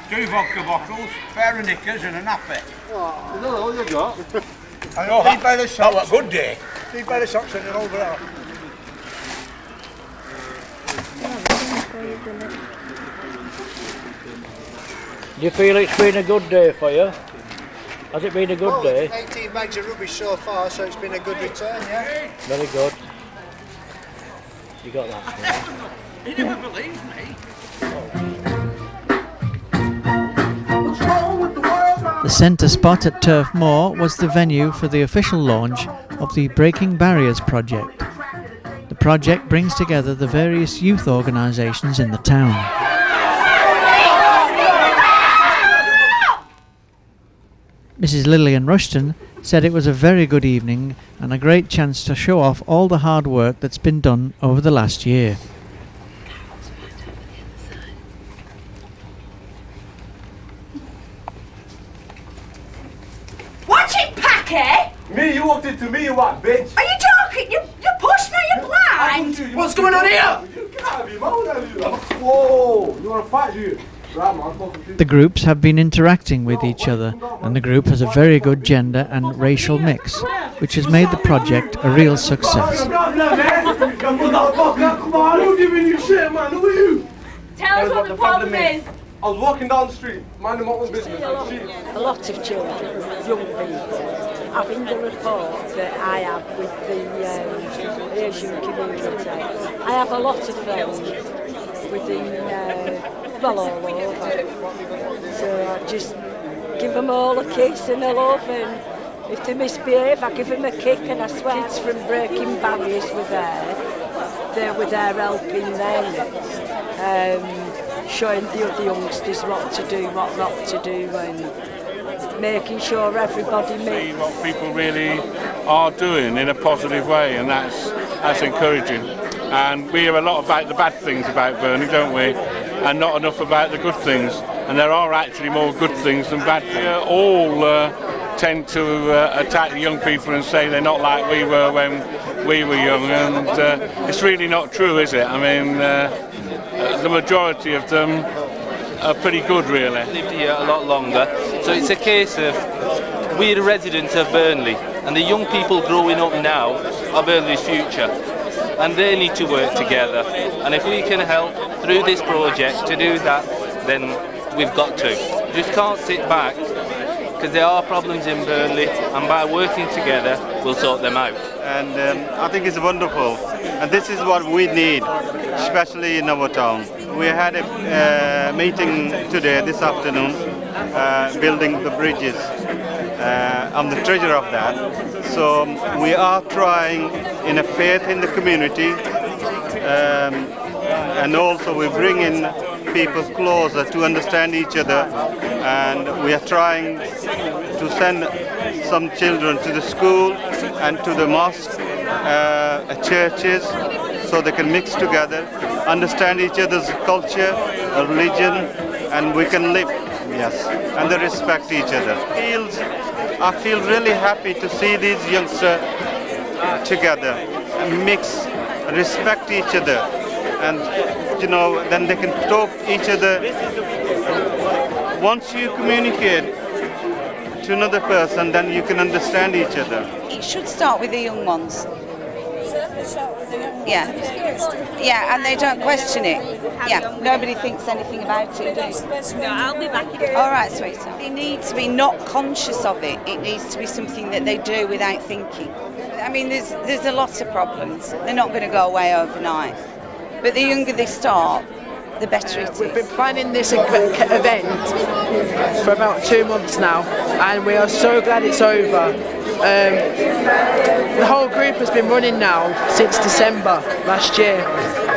Two vodka bottles, pair of knickers and a nappy. Oh, is that all you got? I know, feed by the socks. That was a good day. Feed by the socks and they're over there. Do you feel it's been a good day for you? Has it been a good day? 18 bags of rubbish so far, so it's been a good return, yeah? Very good. You got that? He never believes me. The centre spot at Turf Moor was the venue for the official launch of the Breaking Barriers project. The project brings together the various youth organisations in the town. Mrs. Lillian Rushton said it was a very good evening and a great chance to show off all the hard work that's been done over the last year. What's it, Packy? Me, you walked into me, you what, bitch? Are you joking? You pushed me, you're blind. What's going on here? You can't have your mouth out of you. Whoa, you want to fight, you? Right, man. The groups have been interacting with each other, and the group has a very good gender and racial mix, which has made the project a real success. Come on, who's giving you shit, man? Who are you? Tell us what the problem is. I was walking down the street, minding my own business. A lot of children, young people, having the rapport that I have with the Asian community. I have a lot of friends within, all over. So I just give them all a kiss and a love, and if they misbehave, I give them a kick, and I swear kids from Breaking Barriers were there. They were there helping them, showing the other youngsters what to do, what not to do, and making sure everybody see what people really are doing in a positive way, and that's encouraging. And we hear a lot about the bad things about Burnley, don't we? And not enough about the good things. And there are actually more good things than bad things. All tend to attack the young people and say they're not like we were when we were young, and it's really not true, is it? I mean, the majority of them are pretty good, really. I've lived here a lot longer, so it's a case of we're residents of Burnley, and the young people growing up now are Burnley's future, and they need to work together. And if we can help through this project to do that, then we've got to. We just can't sit back, because there are problems in Burnley, and by working together, we'll sort them out. And I think it's wonderful, and this is what we need, especially in our town. We had a meeting today, this afternoon, building the bridges. I'm the treasurer of that. So we are trying in a faith in the community, and also we bring in people closer to understand each other, and we are trying to send some children to the school and to the mosque, churches, so they can mix together, understand each other's culture, religion, and we can live, yes, and they respect each other. I feel really happy to see these youngsters together and mix, respect each other, and you know, then they can talk to each other. Once you communicate to another person, then you can understand each other. It should start with the young ones. Yeah, yeah, and they don't question it. Yeah, nobody thinks anything about it, do you? No, I'll be back in. All right, sweetheart. They need to be not conscious of it. It needs to be something that they do without thinking. I mean, there's a lot of problems. They're not going to go away overnight. But the younger they start, the better it is. We've been planning this event for about 2 months now, and we are so glad it's over. The whole group has been running now since December last year,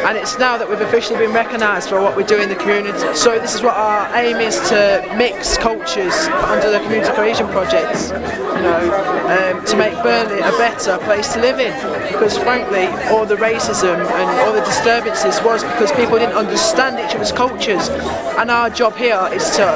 and it's now that we've officially been recognised for what we do in the community. So this is what our aim is, to mix cultures under the community cohesion projects, you know, to make Burnley a better place to live in, because frankly all the racism and all the disturbances was because people didn't understand each other's cultures, and our job here is to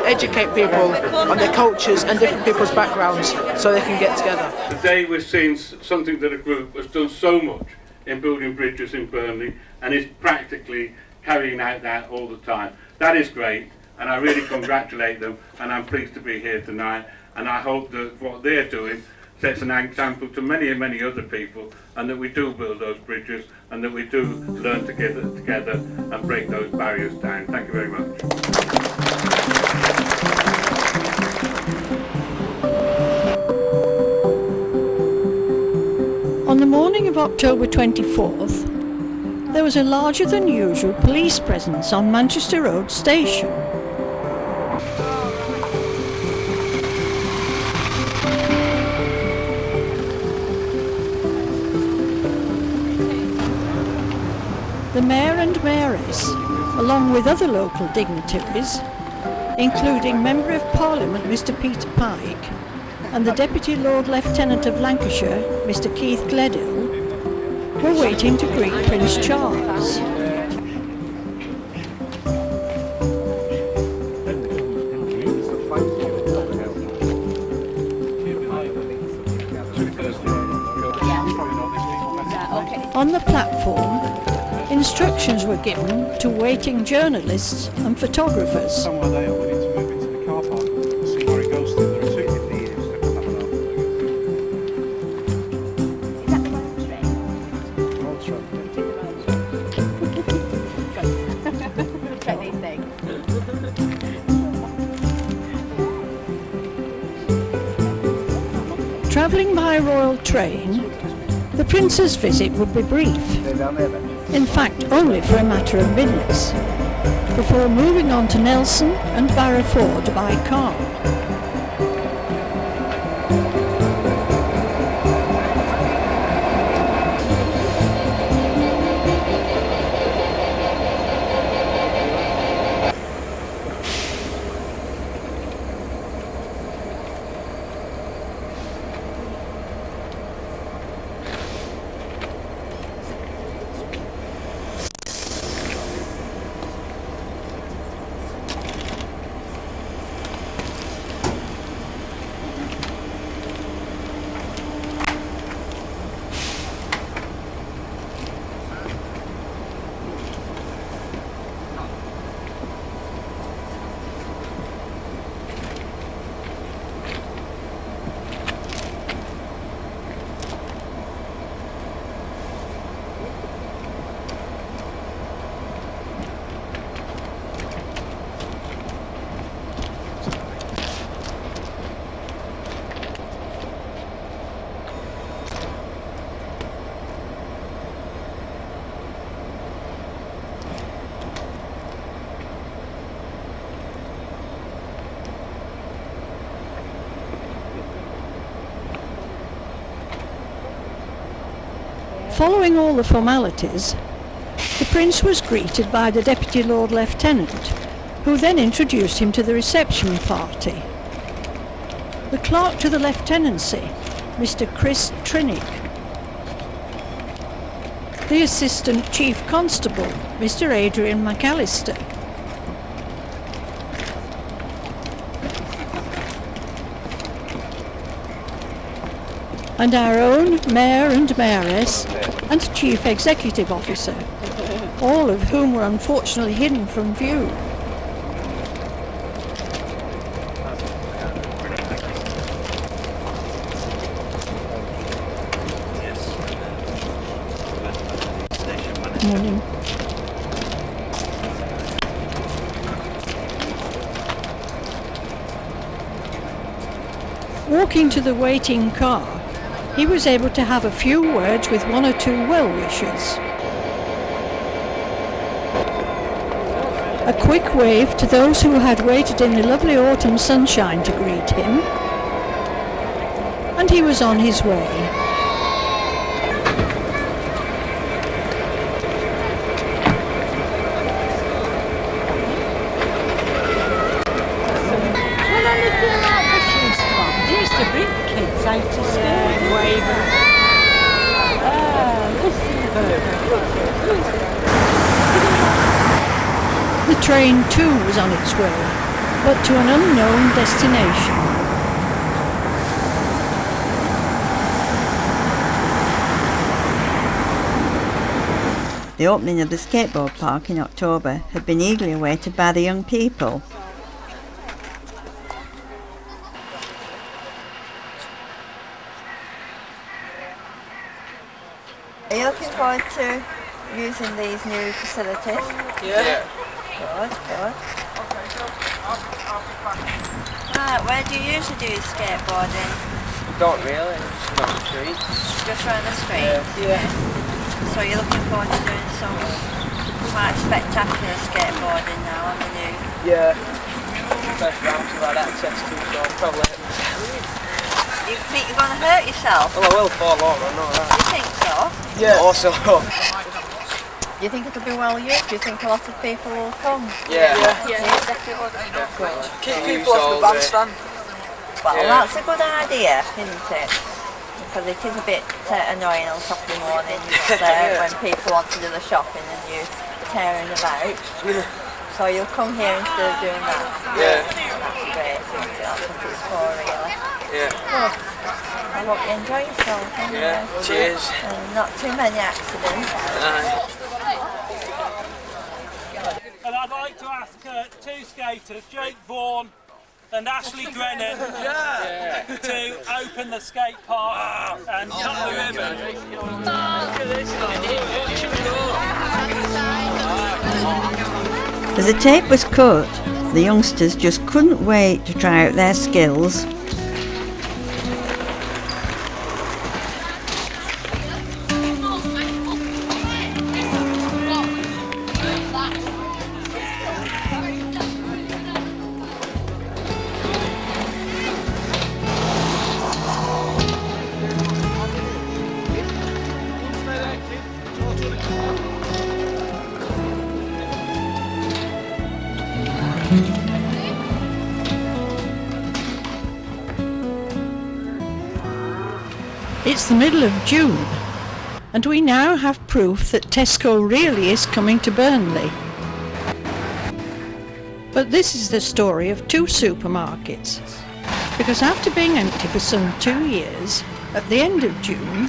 educate people on their cultures and different people's backgrounds so they can get together. Today we're seeing something that a group has done so much in building bridges in Burnley and is practically carrying out that all the time. That is great, and I really congratulate them, and I'm pleased to be here tonight, and I hope that what they're doing sets an example to many and many other people, and that we do build those bridges and that we do learn together and break those barriers down. Thank you very much. On the morning of October 24th, there was a larger than usual police presence on Manchester Road station. The Mayor and Mayoress, along with other local dignitaries, including Member of Parliament Mr Peter Pike and the Deputy Lord Lieutenant of Lancashire Mr Keith Gledhill, were waiting to greet Prince Charles. On the platform, instructions were given to waiting journalists and photographers. Somewhere there, we need to move into the car park and see where it goes to. There are two Check these things. Travelling by royal train, the Prince's visit would be brief. In fact, only for a matter of minutes, before moving on to Nelson and Barrowford by car. Following all the formalities, the Prince was greeted by the Deputy Lord Lieutenant, who then introduced him to the reception party. The clerk to the Lieutenancy, Mr. Chris Trinnick. The Assistant Chief Constable, Mr. Adrian McAllister. And our own Mayor and Mayoress and Chief Executive Officer, all of whom were unfortunately hidden from view. Morning. Walking to the waiting car, he was able to have a few words with one or two well-wishers. A quick wave to those who had waited in the lovely autumn sunshine to greet him, and he was on his way. When I lived in our fishing club, they used to bring kids out to school and wave them. The train too was on its way, but to an unknown destination. The opening of the skateboard park in October had been eagerly awaited by the young people. Are you looking forward to using these new facilities? Yeah. Good, good. Right, where do you usually do your skateboarding? Don't really, just on the street. Just around the street? Yeah. So you're looking forward to doing some quite spectacular skateboarding now on the new? Yeah. First ramps I've had access to, so I'll probably hit myself. You think you're going to hurt yourself? Well, I will fall over, I know that. You think so? Yeah. Also. Do you think it'll be well used? Do you think a lot of people will come? Yeah. Definitely. Keep people off the bandstand. Well, that's a good idea, isn't it? Because it is a bit annoying on Saturday morning when people want to do the shopping and you're tearing about. So you'll come here instead of doing that? Yeah. That's great, isn't it? That's what it's for, really. Yeah. Good. I hope you enjoy yourself anyway. Yeah, cheers. And not too many accidents. And I'd like to ask two skaters, Jake Vaughan and Ashley Grennan, to open the skate park and cut the ribbon. As the tape was cut, the youngsters just couldn't wait to try out their skills. It's the middle of June, and we now have proof that Tesco really is coming to Burnley. But this is the story of two supermarkets, because after being empty for some 2 years, at the end of June,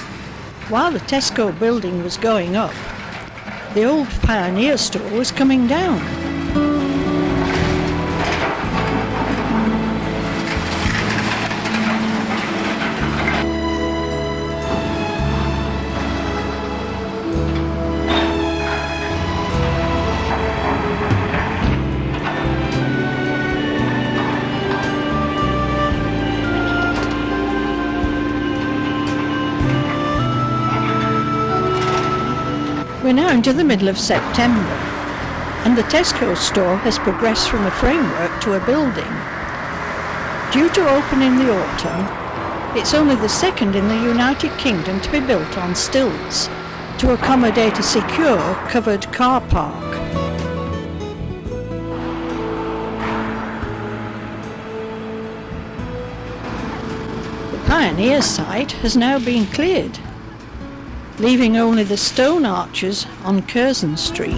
while the Tesco building was going up, the old Pioneer store was coming down. We're now into the middle of September, and the Tesco store has progressed from a framework to a building. Due to open in the autumn, it's only the second in the United Kingdom to be built on stilts, to accommodate a secure covered car park. The Pioneer site has now been cleared, leaving only the stone arches on Curzon Street.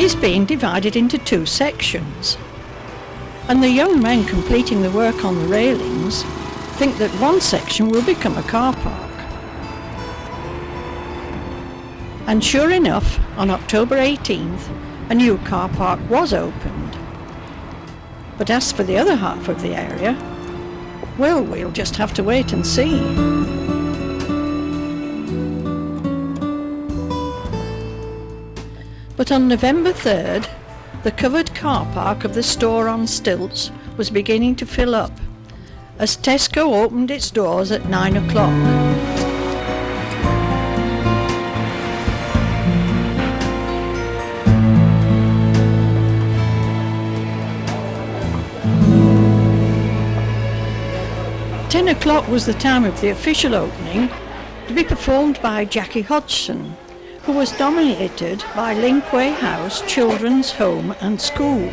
It's being divided into two sections, and the young men completing the work on the railings think that one section will become a car park. And sure enough, on October 18th, a new car park was opened. But as for the other half of the area, well, we'll just have to wait and see. But on November 3rd, the covered car park of the store on stilts was beginning to fill up as Tesco opened its doors at 9 o'clock. "10 o'clock was the time of the official opening, to be performed by Jackie Hodgson, who was nominated by Linkway House Children's Home and School.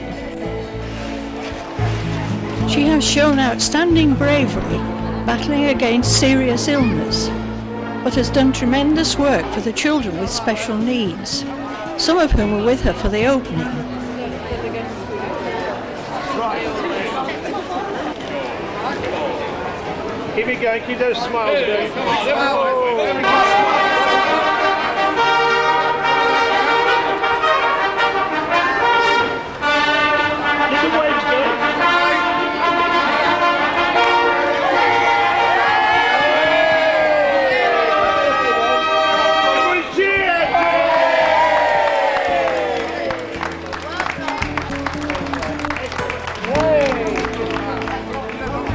She has shown outstanding bravery battling against serious illness, but has done tremendous work for the children with special needs, some of whom were with her for the opening. Keep it going, keep those smiles going.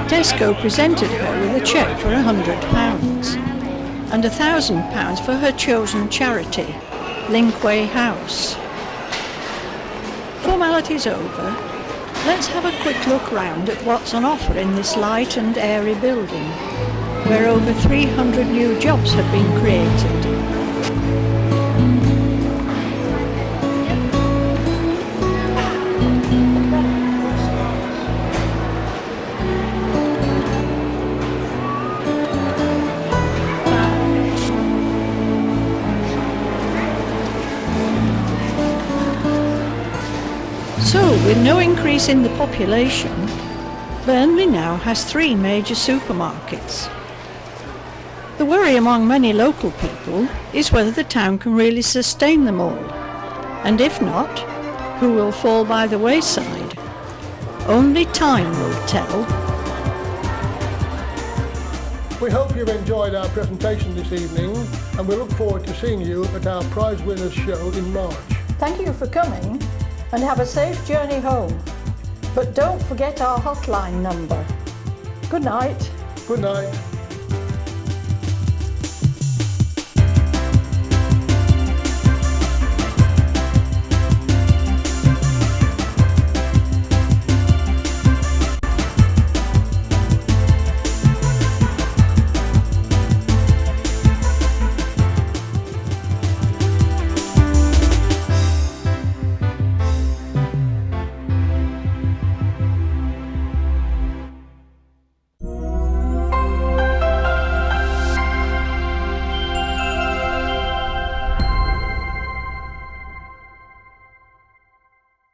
Tesco presented her with a cheque for £100 and £1,000 for her chosen charity, Linkway House. Formalities over, let's have a quick look round at what's on offer in this light and airy building, where over 300 new jobs have been created. So, with no increase in the population, Burnley now has 3 major supermarkets. The worry among many local people is whether the town can really sustain them all, and if not, who will fall by the wayside. Only time will tell. We hope you've enjoyed our presentation this evening, and we look forward to seeing you at our prize winners show in March. Thank you for coming, and have a safe journey home. But don't forget our hotline number. Good night. Good night.